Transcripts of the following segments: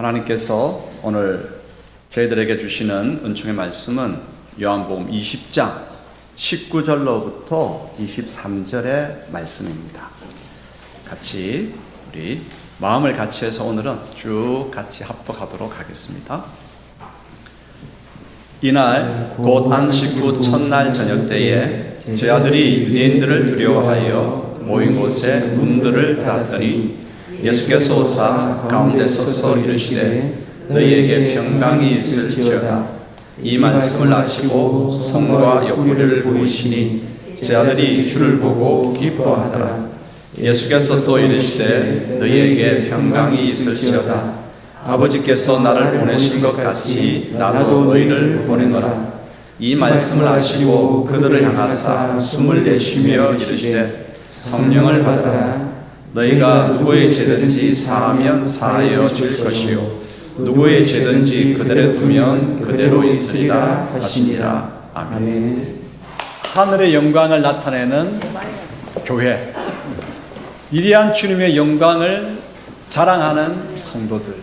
하나님께서 오늘 저희들에게 주시는 은총의 말씀은 요한복음 20장 19절로부터 23절의 말씀입니다. 같이 우리 마음을 같이 해서 오늘은 쭉 같이 합독하도록 하겠습니다. 이날 곧 안식 후 첫날 저녁 때에 제 아들이 유대인들을 두려워하여 모인 곳에 문들을 닫았더니 예수께서 오사 가운데 서서 이르시되 너희에게 평강이 있을지어다. 이 말씀을 하시고 성과 옆구리를 보이시니 제 아들이 주를 보고 기뻐하더라. 예수께서 또 이르시되 너희에게 평강이 있을지어다. 아버지께서 나를 보내신 것 같이 나도 너희를 보내노라. 이 말씀을 하시고 그들을 향하사 숨을 내쉬며 이르시되 성령을 받으라. 너희가 누구의 죄든지 사하면 사하여 줄 것이요 누구의 죄든지 그대로 두면 그대로 있으리라 하시니라. 아멘. 하늘의 영광을 나타내는 교회, 위대한 주님의 영광을 자랑하는 성도들.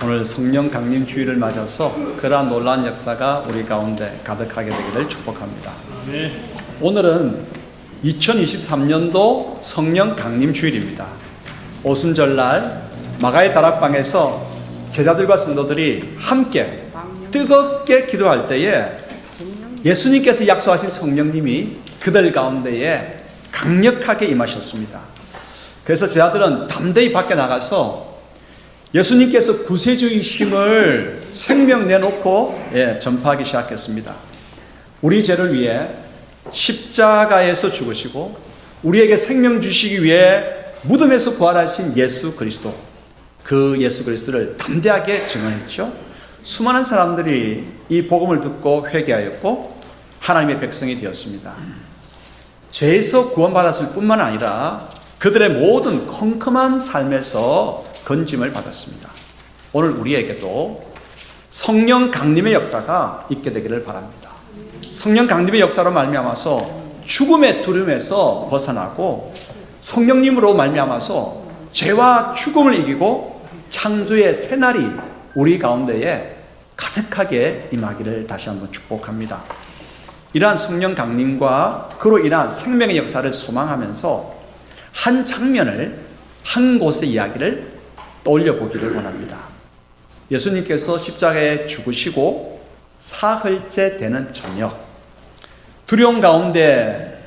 오늘 성령 강림 주일을 맞아서 그러한 놀라운 역사가 우리 가운데 가득하게 되기를 축복합니다. 오늘은 2023년도 성령 강림 주일입니다. 오순절날 마가의 다락방에서 제자들과 성도들이 함께 뜨겁게 기도할 때에 예수님께서 약속하신 성령님이 그들 가운데에 강력하게 임하셨습니다. 그래서 제자들은 담대히 밖에 나가서 예수님께서 구세주이심을 생명 내놓고 전파하기 시작했습니다. 우리 죄를 위해 십자가에서 죽으시고 우리에게 생명 주시기 위해 무덤에서 부활하신 예수 그리스도, 그 예수 그리스도를 담대하게 증언했죠. 수많은 사람들이 이 복음을 듣고 회개하였고 하나님의 백성이 되었습니다. 죄에서 구원받았을 뿐만 아니라 그들의 모든 컴컴한 삶에서 건짐을 받았습니다. 오늘 우리에게도 성령 강림의 역사가 있게 되기를 바랍니다. 성령 강림의 역사로 말미암아서 죽음의 두려움에서 벗어나고 성령님으로 말미암아서 죄와 죽음을 이기고 창조의 새날이 우리 가운데에 가득하게 임하기를 다시 한번 축복합니다. 이러한 성령 강림과 그로 인한 생명의 역사를 소망하면서 한 장면을, 한 곳의 이야기를 떠올려 보기를 원합니다. 예수님께서 십자가에 죽으시고 사흘째 되는 저녁, 두려움 가운데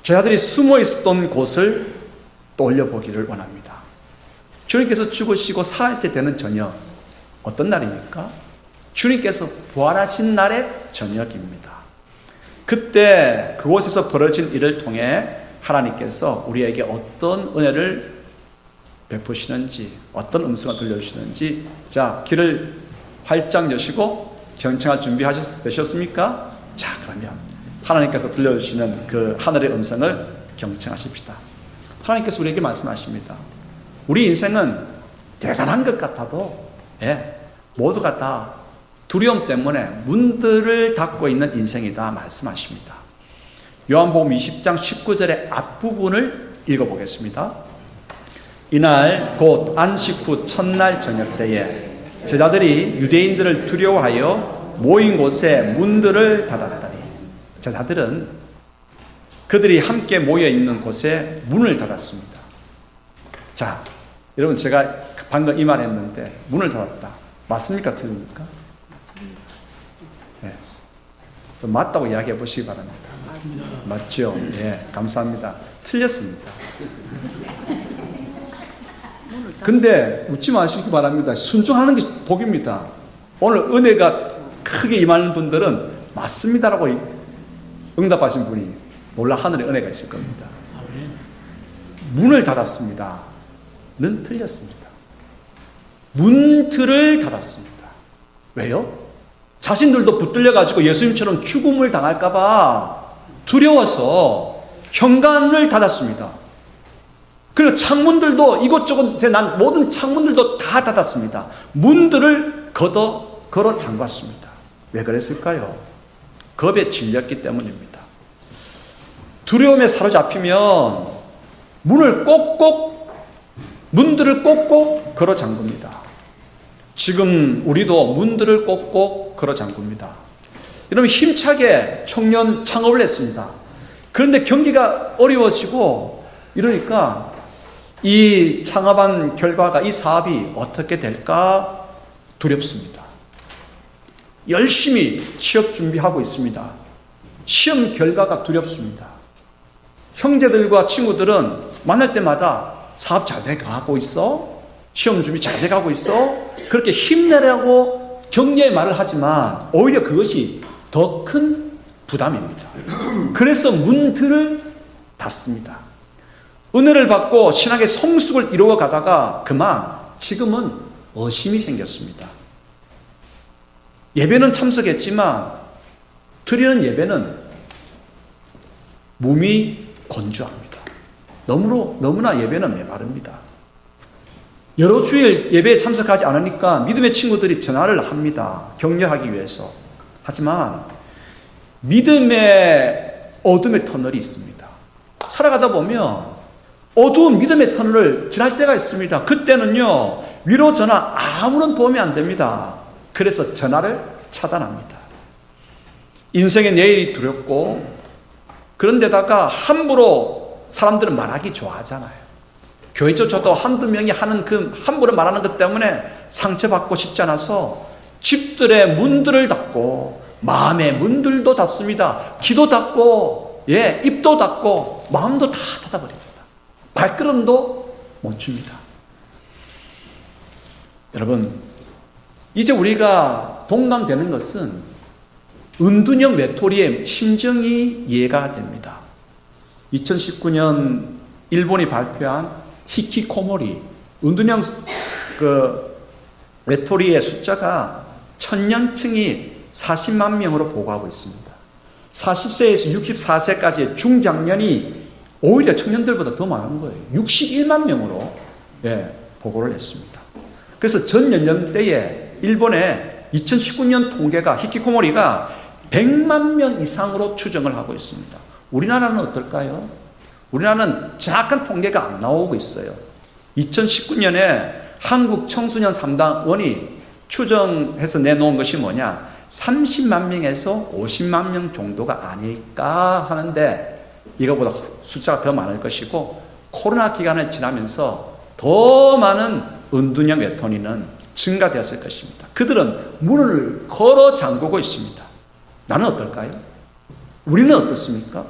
제자들이 숨어 있었던 곳을 떠올려 보기를 원합니다. 주님께서 죽으시고 사흘째 되는 저녁, 어떤 날입니까? 주님께서 부활하신 날의 저녁입니다. 그때 그곳에서 벌어진 일을 통해 하나님께서 우리에게 어떤 은혜를 베푸시는지, 어떤 음성을 들려주시는지, 자, 귀를 활짝 여시고 경청할 준비 되셨습니까? 자, 그러면 하나님께서 들려주시는 그 하늘의 음성을 경청하십시다. 하나님께서 우리에게 말씀하십니다. 우리 인생은 대단한 것 같아도 모두가 다 두려움 때문에 문들을 닫고 있는 인생이다 말씀하십니다. 요한복음 20장 19절의 앞부분을 읽어보겠습니다. 이날 곧 안식 후 첫날 저녁 때에 제자들이 유대인들을 두려워하여 모인 곳에 문들을 닫았더니, 제자들은 그들이 함께 모여 있는 곳에 문을 닫았습니다. 자, 여러분, 제가 방금 이 말 했는데 문을 닫았다. 맞습니까? 틀립니까? 좀 맞다고 이야기해 보시기 바랍니다. 맞죠? 감사합니다. 틀렸습니다. 근데 웃지 마시기 바랍니다. 순종하는 게 복입니다. 오늘 은혜가 크게 임하는 분들은 맞습니다라고 응답하신 분이 놀라 하늘의 은혜가 있을 겁니다. 문을 닫았습니다. 는 틀렸습니다. 문틀을 닫았습니다. 왜요? 자신들도 붙들려가지고 예수님처럼 죽음을 당할까봐 두려워서 현관을 닫았습니다. 그리고 창문들도 이곳저곳 난 모든 창문들도 다 닫았습니다. 문들을 걸어 잠갔습니다. 왜 그랬을까요? 겁에 질렸기 때문입니다. 두려움에 사로잡히면 문들을 꼭꼭 걸어 잠굽니다. 지금 우리도 문들을 꼭꼭 걸어 잠굽니다. 여러분, 힘차게 청년 창업을 했습니다. 그런데 경기가 어려워지고 이러니까 이 창업한 결과가, 이 사업이 어떻게 될까 두렵습니다. 열심히 취업 준비하고 있습니다. 시험 결과가 두렵습니다. 형제들과 친구들은 만날 때마다 사업 잘 돼가고 있어? 시험 준비 잘 돼가고 있어? 그렇게 힘내라고 격려의 말을 하지만 오히려 그것이 더 큰 부담입니다. 그래서 문들을 닫습니다. 은혜를 받고 신학의 성숙을 이루어 가다가 그만 지금은 의심이 생겼습니다. 예배는 참석했지만 드리는 예배는 몸이 건조합니다. 너무나 예배는 메마릅니다. 여러 주일 예배에 참석하지 않으니까 믿음의 친구들이 전화를 합니다. 격려하기 위해서. 하지만 믿음의 어둠의 터널이 있습니다. 살아가다 보면 어두운 믿음의 터널을 지날 때가 있습니다. 그때는요, 위로 전화 아무런 도움이 안 됩니다. 그래서 전화를 차단합니다. 인생의 내일이 두렵고, 그런데다가 함부로 사람들은 말하기 좋아하잖아요. 교회조차도 한두 명이 하는 그 함부로 말하는 것 때문에 상처받고 싶지 않아서 집들의 문들을 닫고 마음의 문들도 닫습니다. 귀도 닫고, 입도 닫고 마음도 다 닫아버립니다. 발걸음도 멈춥니다. 여러분, 이제 우리가 동감되는 것은 은둔형 외톨이의 심정이 이해가 됩니다. 2019년 일본이 발표한 히키코모리, 은둔형 외톨이의 숫자가 천년층이 40만 명으로 보고하고 있습니다. 40세에서 64세까지의 중장년이 오히려 청년들보다 더 많은 거예요. 61만 명으로 보고를 했습니다. 그래서 전 연령대에 일본의 2019년 통계가, 히키코모리가 100만 명 이상으로 추정을 하고 있습니다. 우리나라는 어떨까요? 우리나라는 정확한 통계가 안 나오고 있어요. 2019년에 한국 청소년 3당원이 추정해서 내놓은 것이 뭐냐? 30만 명에서 50만 명 정도가 아닐까 하는데, 이거보다 숫자가 더 많을 것이고, 코로나 기간을 지나면서 더 많은 은둔형 외톨이는 증가되었을 것입니다. 그들은 문을 걸어 잠그고 있습니다. 나는 어떨까요? 우리는 어떻습니까?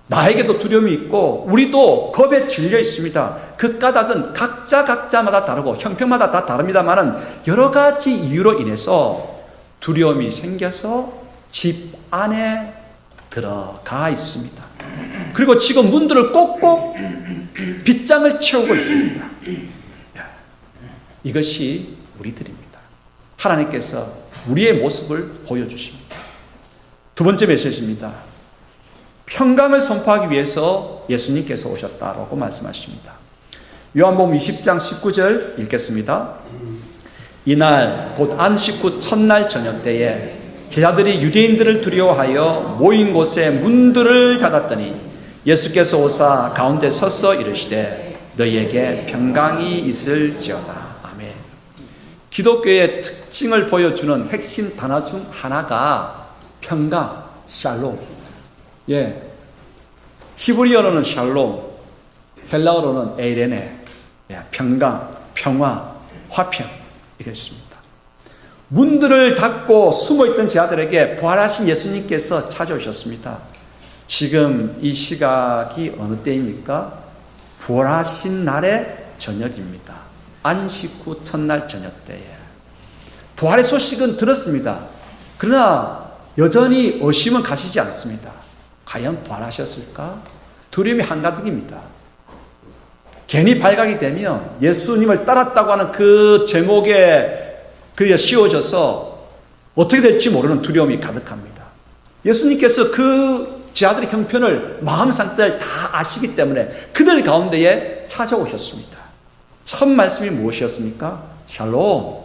나에게도 두려움이 있고 우리도 겁에 질려 있습니다. 그 까닭은 각자마다 다르고 형평마다 다 다릅니다만 여러 가지 이유로 인해서 두려움이 생겨서 집 안에 들어가 있습니다. 그리고 지금 문들을 꼭꼭 빗장을 채우고 있습니다. 이것이 우리들입니다. 하나님께서 우리의 모습을 보여주십니다. 두 번째 메시지입니다. 평강을 선포하기 위해서 예수님께서 오셨다라고 말씀하십니다. 요한복음 20장 19절 읽겠습니다. 이날 곧 안식 후 첫날 저녁 때에 제자들이 유대인들을 두려워하여 모인 곳에 문들을 닫았더니 예수께서 오사 가운데 서서 이르시되 너희에게 평강이 있을지어다. 아멘. 기독교의 특징을 보여주는 핵심 단어 중 하나가 평강, 샬롬. 히브리어로는 샬롬, 헬라어로는 에이레네. 평강, 평화, 화평. 이랬습니다. 문들을 닫고 숨어있던 제자들에게 부활하신 예수님께서 찾아오셨습니다. 지금 이 시각이 어느 때입니까? 부활하신 날의 저녁입니다. 안식 후 첫날 저녁 때에. 부활의 소식은 들었습니다. 그러나 여전히 의심은 가시지 않습니다. 과연 부활하셨을까? 두려움이 한가득입니다. 괜히 발각이 되면 예수님을 따랐다고 하는 그 제목에 그게 씌워져서 어떻게 될지 모르는 두려움이 가득합니다. 예수님께서 그 제자들의 형편을, 마음 상태를 다 아시기 때문에 그들 가운데에 찾아오셨습니다. 첫 말씀이 무엇이었습니까? 샬롬,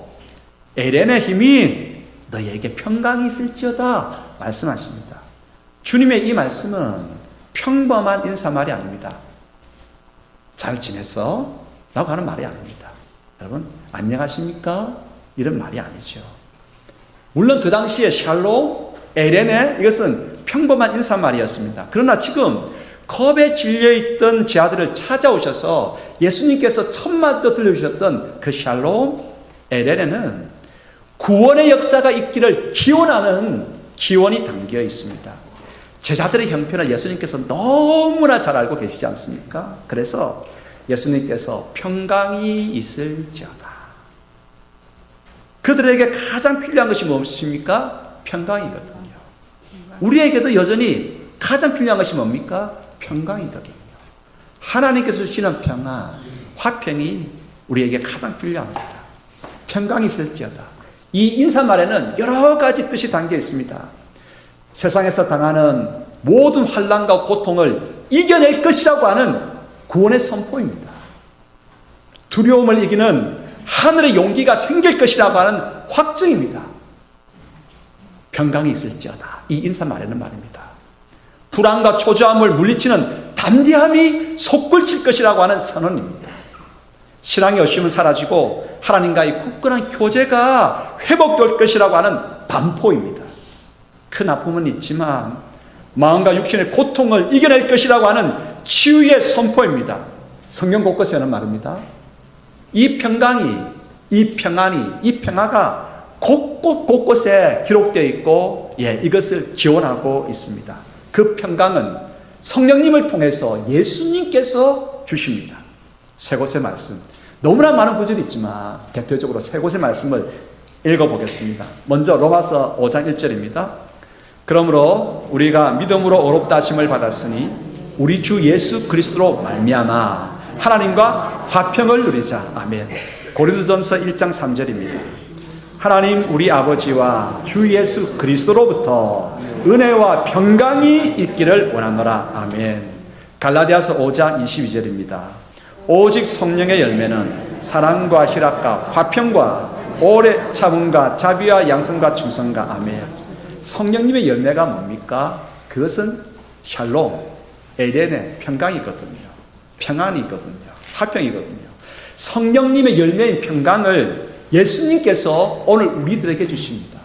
에렌의 힘이 너희에게 평강이 있을지어다 말씀하십니다. 주님의 이 말씀은 평범한 인사말이 아닙니다. 잘 지냈어? 라고 하는 말이 아닙니다. 여러분, 안녕하십니까? 이런 말이 아니죠. 물론 그 당시에 샬롬, 에레네 이것은 평범한 인사말이었습니다. 그러나 지금 겁에 질려있던 제 아들을 찾아오셔서 예수님께서 첫 마디로 들려주셨던 그 샬롬, 에레네는 구원의 역사가 있기를 기원하는 기원이 담겨 있습니다. 제자들의 형편을 예수님께서 너무나 잘 알고 계시지 않습니까? 그래서 예수님께서 평강이 있을지어다. 그들에게 가장 필요한 것이 무엇입니까? 평강이거든요. 우리에게도 여전히 가장 필요한 것이 뭡니까? 평강이거든요. 하나님께서 주시는 평안, 화평이 우리에게 가장 필요합니다. 평강이 있을지어다. 이 인사말에는 여러 가지 뜻이 담겨 있습니다. 세상에서 당하는 모든 환난과 고통을 이겨낼 것이라고 하는 구원의 선포입니다. 두려움을 이기는 하늘의 용기가 생길 것이라고 하는 확증입니다. 평강이 있을지어다. 이 인사말에는 말입니다. 불안과 초조함을 물리치는 담대함이 솟굴칠 것이라고 하는 선언입니다. 신앙의 의심은 사라지고 하나님과의 굳건한 교제가 회복될 것이라고 하는 반포입니다. 큰 아픔은 있지만 마음과 육신의 고통을 이겨낼 것이라고 하는 치유의 선포입니다. 성경 곳곳에는 말입니다. 이 평강이, 이 평안이, 이 평화가 곳곳에 기록되어 있고 이것을 기원하고 있습니다. 그 평강은 성령님을 통해서 예수님께서 주십니다. 세 곳의 말씀, 너무나 많은 구절이 있지만 대표적으로 세 곳의 말씀을 읽어보겠습니다. 먼저 로마서 5장 1절입니다. 그러므로 우리가 믿음으로 의롭다 하심을 받았으니 우리 주 예수 그리스도로 말미암아 하나님과 화평을 누리자. 아멘. 고린도전서 1장 3절입니다. 하나님 우리 아버지와 주 예수 그리스도로부터 은혜와 평강이 있기를 원하노라. 아멘. 갈라디아서 5장 22절입니다. 오직 성령의 열매는 사랑과 희락과 화평과 오래 참음과 자비와 양선과 충성과. 아멘. 성령님의 열매가 뭡니까? 그것은 샬롬, 에덴의 평강이거든요. 평안이거든요. 화평이거든요. 성령님의 열매인 평강을 예수님께서 오늘 우리들에게 주십니다.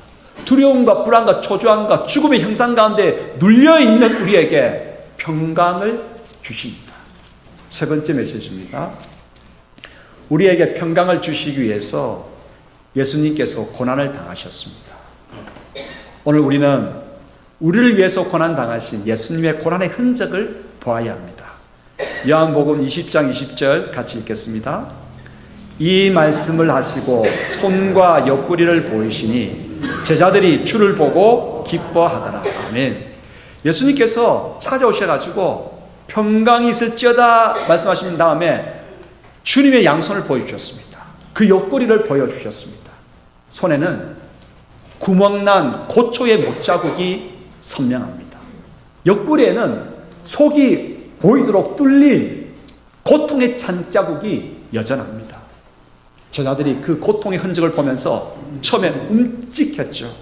두려움과 불안과 초조함과 죽음의 형상 가운데 눌려있는 우리에게 평강을 주십니다. 세 번째 메시지입니다. 우리에게 평강을 주시기 위해서 예수님께서 고난을 당하셨습니다. 오늘 우리는 우리를 위해서 고난 당하신 예수님의 고난의 흔적을 보아야 합니다. 요한복음 20장 20절 같이 읽겠습니다. 이 말씀을 하시고 손과 옆구리를 보이시니 제자들이 주를 보고 기뻐하더라. 아멘. 예수님께서 찾아오셔가지고 평강이 있을지어다 말씀하신 다음에 주님의 양손을 보여주셨습니다. 그 옆구리를 보여주셨습니다. 손에는 구멍난 고초의 못자국이 선명합니다. 옆구리에는 속이 보이도록 뚫린 고통의 잔자국이 여전합니다. 제자들이 그 고통의 흔적을 보면서 처음에 움직였죠.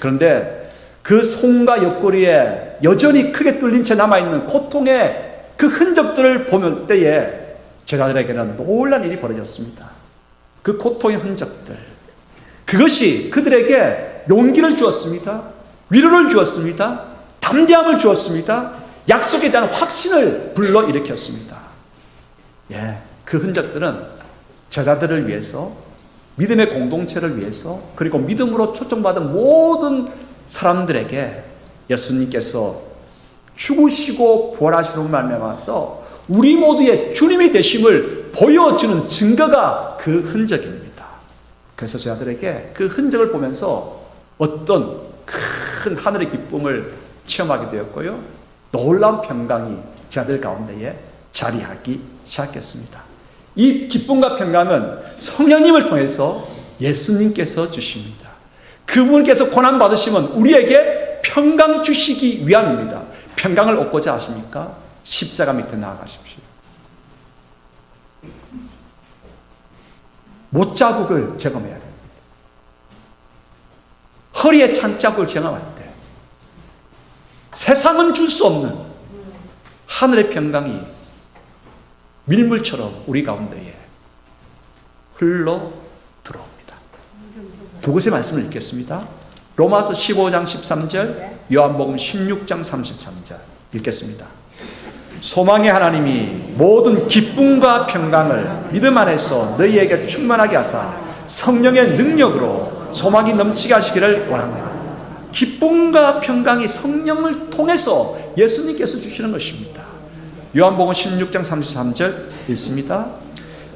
그런데 그 손과 옆구리에 여전히 크게 뚫린 채 남아있는 고통의 그 흔적들을 보면 때에 제자들에게는 놀란 일이 벌어졌습니다. 그 고통의 흔적들, 그것이 그들에게 용기를 주었습니다. 위로를 주었습니다. 담대함을 주었습니다. 약속에 대한 확신을 불러일으켰습니다. 그 흔적들은 제자들을 위해서, 믿음의 공동체를 위해서, 그리고 믿음으로 초청받은 모든 사람들에게 예수님께서 죽으시고 부활하시는 말미암아서 우리 모두의 주님이 되심을 보여주는 증거가 그 흔적입니다. 그래서 제자들에게 그 흔적을 보면서 어떤 큰 하늘의 기쁨을 체험하게 되었고요, 놀라운 평강이 제자들 가운데에 자리하기 시작했습니다. 이 기쁨과 평강은 성령님을 통해서 예수님께서 주십니다. 그분께서 고난 받으시면 우리에게 평강 주시기 위함입니다. 평강을 얻고자 하십니까? 십자가 밑에 나아가십시오. 못자국을 제거해야 됩니다. 허리에 찬자국을 제거할 때 세상은 줄 수 없는 하늘의 평강이 밀물처럼 우리 가운데에 흘러 들어옵니다. 두 곳의 말씀을 읽겠습니다. 로마서 15장 13절, 요한복음 16장 33절 읽겠습니다. 소망의 하나님이 모든 기쁨과 평강을 믿음 안에서 너희에게 충만하게 하사 성령의 능력으로 소망이 넘치게 하시기를 원합니다. 기쁨과 평강이 성령을 통해서 예수님께서 주시는 것입니다. 요한복음 16장 33절 읽습니다.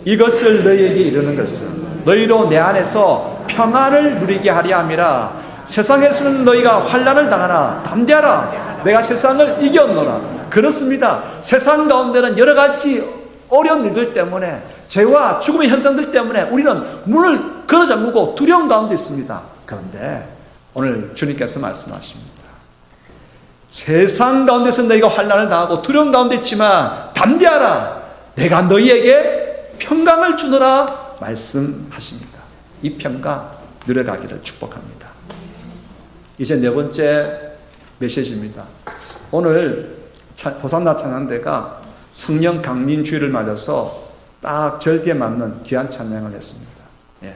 이것을 너희에게 이르는 것은 너희로 내 안에서 평안을 누리게 하려 함이라. 세상에서는 너희가 환난을 당하나 담대하라. 내가 세상을 이겼노라. 그렇습니다. 세상 가운데는 여러 가지 어려운 일들 때문에, 죄와 죽음의 현상들 때문에 우리는 문을 걸어 잠그고 두려움 가운데 있습니다. 그런데 오늘 주님께서 말씀하십니다. 세상 가운데서 너희가 환난을 당하고 두려움 가운데 있지만 담대하라. 내가 너희에게 평강을 주노라 말씀하십니다. 이 평강 누려가기를 축복합니다. 이제 네 번째 메시지입니다. 오늘 호산나 찬양대가 성령 강림 주일을 맞아서 딱 절기에 맞는 귀한 찬양을 했습니다. 예.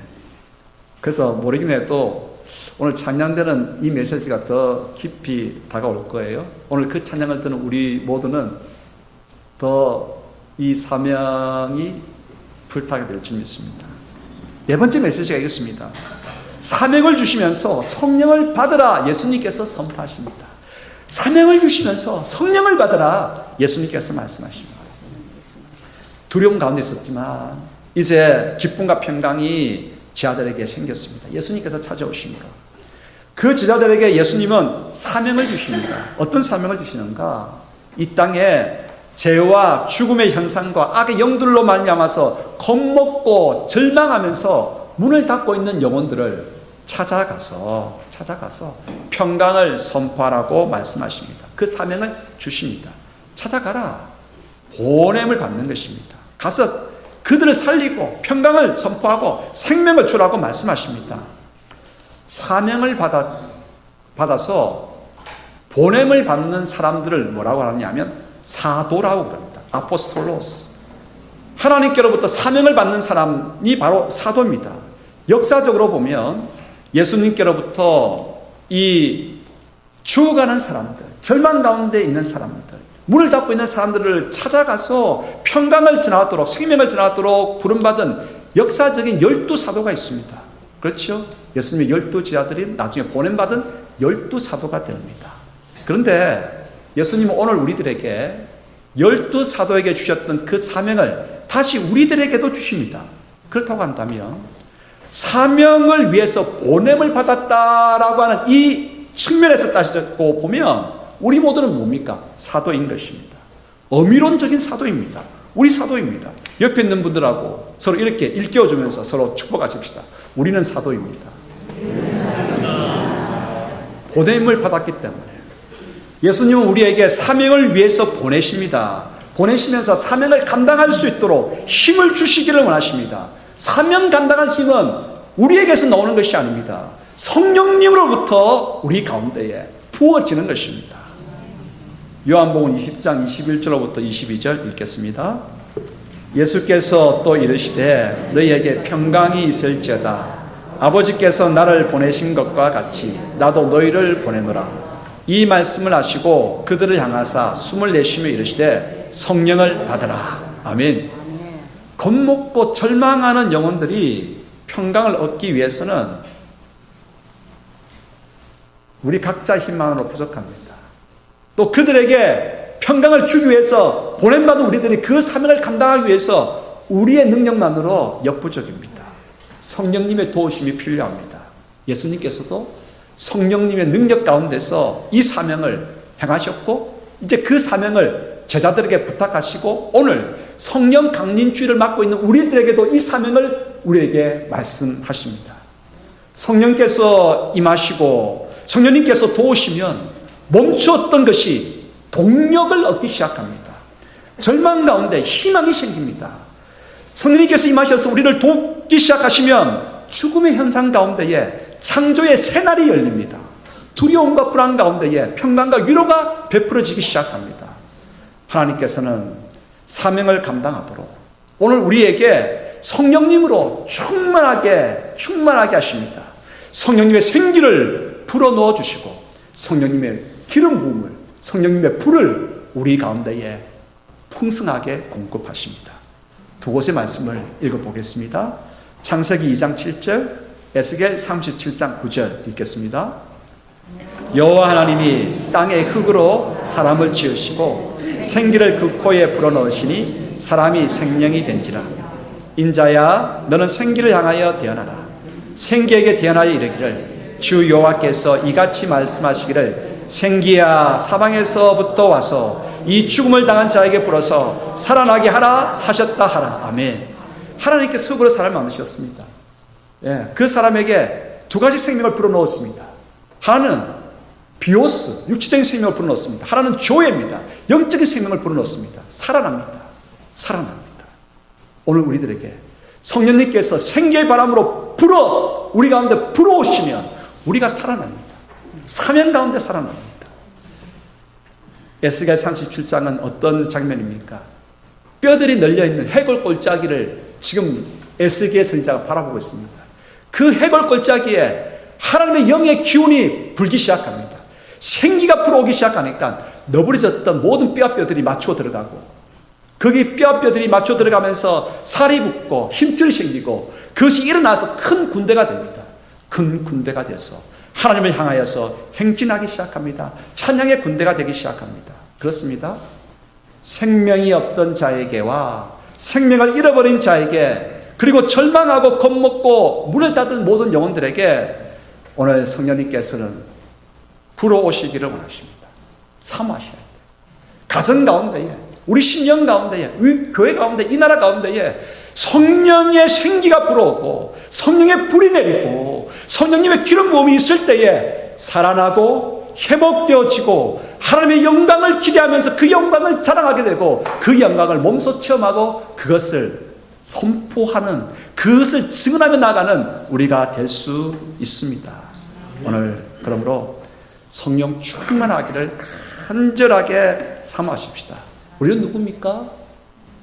그래서 모르긴 해도 오늘 찬양대는 이 메시지가 더 깊이 다가올 거예요. 오늘 그 찬양을 듣는 우리 모두는 더 이 사명이 불타게 될 줄 믿습니다. 네 번째 메시지가 이것입니다. 사명을 주시면서 성령을 받으라 예수님께서 선포하십니다. 사명을 주시면서 성령을 받으라 예수님께서 말씀하십니다. 두려움 가운데 있었지만 이제 기쁨과 평강이 제자들에게 생겼습니다. 예수님께서 찾아오심으로 그 제자들에게 예수님은 사명을 주십니다. 어떤 사명을 주시는가? 이 땅에 죄와 죽음의 현상과 악의 영들로 말미암아서 겁먹고 절망하면서 문을 닫고 있는 영혼들을 찾아가서 평강을 선포하라고 말씀하십니다. 그 사명을 주십니다. 찾아가라. 보냄을 받는 것입니다. 가서 그들을 살리고 평강을 선포하고 생명을 주라고 말씀하십니다. 사명을 받아서 보냄을 받는 사람들을 뭐라고 하냐면 사도라고 그럽니다. 아포스톨로스. 하나님께로부터 사명을 받는 사람이 바로 사도입니다. 역사적으로 보면 예수님께로부터 이 죽어가는 사람들, 절망 가운데 있는 사람들, 문을 닫고 있는 사람들을 찾아가서 평강을 전하도록, 생명을 전하도록 부름받은 역사적인 12사도가 있습니다. 그렇죠? 예수님의 12제자들이 나중에 보냄받은 12사도가 됩니다. 그런데 예수님은 오늘 우리들에게 12사도에게 주셨던 그 사명을 다시 우리들에게도 주십니다. 그렇다고 한다면 사명을 위해서 보냄을 받았다라고 하는 이 측면에서 따지고 보면 우리 모두는 뭡니까? 사도인 것입니다. 어미론적인 사도입니다. 우리 사도입니다. 옆에 있는 분들하고 서로 이렇게 일깨워주면서 서로 축복하십시다. 우리는 사도입니다. 보냄을 받았기 때문에 예수님은 우리에게 사명을 위해서 보내십니다. 보내시면서 사명을 감당할 수 있도록 힘을 주시기를 원하십니다. 사명 감당한 힘은 우리에게서 나오는 것이 아닙니다. 성령님으로부터 우리 가운데에 부어지는 것입니다. 요한복음 20장 21절로부터 22절 읽겠습니다. 예수께서 또 이르시되 너희에게 평강이 있을지어다. 아버지께서 나를 보내신 것과 같이 나도 너희를 보내노라. 이 말씀을 하시고 그들을 향하사 숨을 내쉬며 이르시되 성령을 받으라. 아멘. 겁먹고 절망하는 영혼들이 평강을 얻기 위해서는 우리 각자 힘만으로 부족합니다. 또 그들에게 평강을 주기 위해서 보냄받은 우리들이 그 사명을 감당하기 위해서 우리의 능력만으로 역부족입니다. 성령님의 도우심이 필요합니다. 예수님께서도 성령님의 능력 가운데서 이 사명을 행하셨고 이제 그 사명을 제자들에게 부탁하시고 오늘 성령 강림주의를 맡고 있는 우리들에게도 이 사명을 우리에게 말씀하십니다. 성령께서 임하시고 성령님께서 도우시면 멈추었던 것이 동력을 얻기 시작합니다. 절망 가운데 희망이 생깁니다. 성령님께서 임하셔서 우리를 돕기 시작하시면 죽음의 현상 가운데에 창조의 새날이 열립니다. 두려움과 불안 가운데에 평강과 위로가 베풀어지기 시작합니다. 하나님께서는 사명을 감당하도록 오늘 우리에게 성령님으로 충만하게 하십니다. 성령님의 생기를 불어넣어 주시고 성령님의 기름 부음을, 성령님의 불을 우리 가운데에 풍성하게 공급하십니다. 두 곳의 말씀을 읽어보겠습니다. 창세기 2장 7절, 에스겔 37장 9절 읽겠습니다. 여호와 하나님이 땅의 흙으로 사람을 지으시고 생기를 그 코에 불어넣으시니 사람이 생명이 된지라. 인자야, 너는 생기를 향하여 대언하라. 생기에게 대언하여 이르기를, 주 여호와께서 이같이 말씀하시기를, 생기야, 사방에서부터 와서 이 죽음을 당한 자에게 불어서 살아나게 하라 하셨다 하라. 아멘. 하나님께서 흙으로 사람을 만드셨습니다. 예, 그 사람에게 두 가지 생명을 불어넣었습니다. 하나는 비오스, 육체적인 생명을 불어넣었습니다. 하나는 조예입니다. 영적인 생명을 불어넣었습니다. 살아납니다. 살아납니다. 오늘 우리들에게 성령님께서 생기의 바람으로 우리 가운데 불어오시면 우리가 살아납니다. 사명 가운데 살아납니다. 에스겔 37장은 어떤 장면입니까? 뼈들이 널려있는 해골 골짜기를 지금 에스겔 선지자가 바라보고 있습니다. 그 해골 골짜기에 하나님의 영의 기운이 불기 시작합니다. 생기가 불어오기 시작하니까 너부러졌던 모든 뼈들이 맞춰 들어가고, 거기 뼈들이 맞춰 들어가면서 살이 붙고 힘줄이 생기고, 그것이 일어나서 큰 군대가 됩니다. 큰 군대가 돼서 하나님을 향하여서 행진하기 시작합니다. 찬양의 군대가 되기 시작합니다. 그렇습니다. 생명이 없던 자에게와 생명을 잃어버린 자에게, 그리고 절망하고 겁먹고 문을 닫은 모든 영혼들에게 오늘 성령님께서는 불어오시기를 원하십니다. 사모하셔야 돼요. 가정 가운데에, 우리 심령 가운데에, 우리 교회 가운데, 이 나라 가운데에 성령의 생기가 불어오고 성령의 불이 내리고 성령님의 기름 부음이 있을 때에 살아나고 회복되어지고 하나님의 영광을 기대하면서 그 영광을 자랑하게 되고 그 영광을 몸소 체험하고 그것을 선포하는, 그것을 증언하며 나가는 우리가 될 수 있습니다. 오늘 그러므로 성령 충만하기를 간절하게 사모하십시다. 우리는 누굽니까?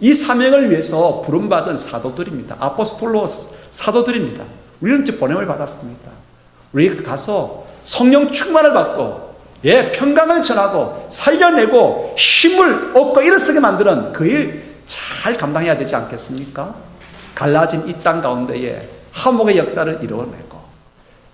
이 사명을 위해서 부름받은 사도들입니다. 아포스톨로스 사도들입니다. 우리는 이제 보냄을 받았습니다. 우리 가서 성령 충만을 받고 평강을 전하고 살려내고 힘을 얻고 일어서게 만드는 그 일 잘 감당해야 되지 않겠습니까? 갈라진 이 땅 가운데에 화목의 역사를 이루어내고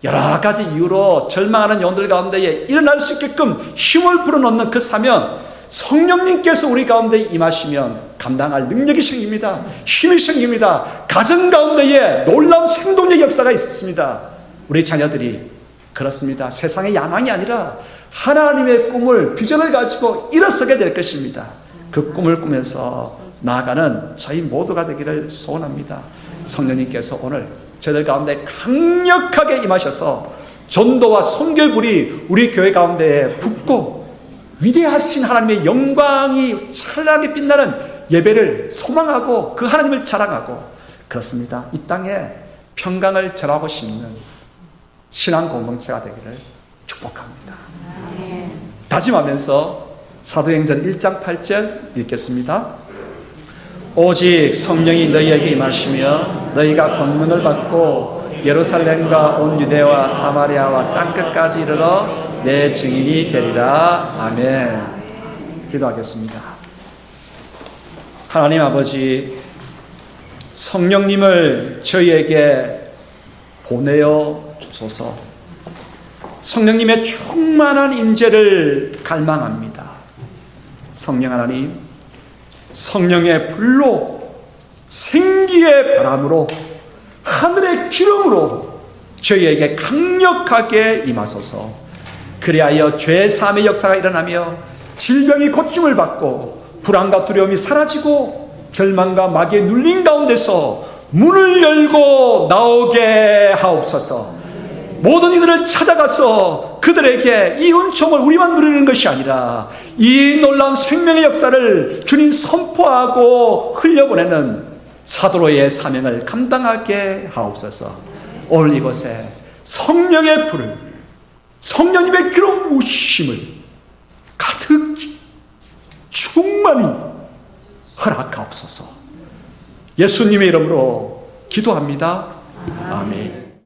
여러 가지 이유로 절망하는 영혼들 가운데에 일어날 수 있게끔 힘을 불어넣는 그 사명, 성령님께서 우리 가운데 임하시면 감당할 능력이 생깁니다. 힘이 생깁니다. 가정 가운데에 놀라운 생동의 역사가 있습니다. 우리 자녀들이 그렇습니다. 세상의 야망이 아니라 하나님의 꿈을, 비전을 가지고 일어서게 될 것입니다. 그 꿈을 꾸면서 나아가는 저희 모두가 되기를 소원합니다. 성령님께서 오늘 저희들 가운데 강력하게 임하셔서 전도와 선교의 불이 우리 교회 가운데에 붙고 위대하신 하나님의 영광이 찬란하게 빛나는 예배를 소망하고 그 하나님을 자랑하고, 그렇습니다. 이 땅에 평강을 전하고 싶는 신앙 공동체가 되기를 축복합니다. 다짐하면서 사도행전 1장 8절 읽겠습니다. 오직 성령이 너희에게 임하시며 너희가 권능을 받고 예루살렘과 온 유대와 사마리아와 땅끝까지 이르러 내 증인이 되리라. 아멘. 기도하겠습니다. 하나님 아버지, 성령님을 저희에게 보내어 주소서. 성령님의 충만한 임재를 갈망합니다. 성령 하나님, 성령의 불로, 생기의 바람으로, 하늘의 기름으로 저희에게 강력하게 임하소서. 그리하여 죄 사함의 역사가 일어나며 질병이 고침을 받고 불안과 두려움이 사라지고 절망과 마귀의 눌림 가운데서 문을 열고 나오게 하옵소서. 모든 이들을 찾아가서 그들에게 이 은총을 우리만 누리는 것이 아니라 이 놀라운 생명의 역사를 주님 선포하고 흘려보내는 사도로의 사명을 감당하게 하옵소서. 오늘 이곳에 성령의 불을, 성령님의 기름 부으심을 가득히 충만히 허락하옵소서. 예수님의 이름으로 기도합니다. 아멘.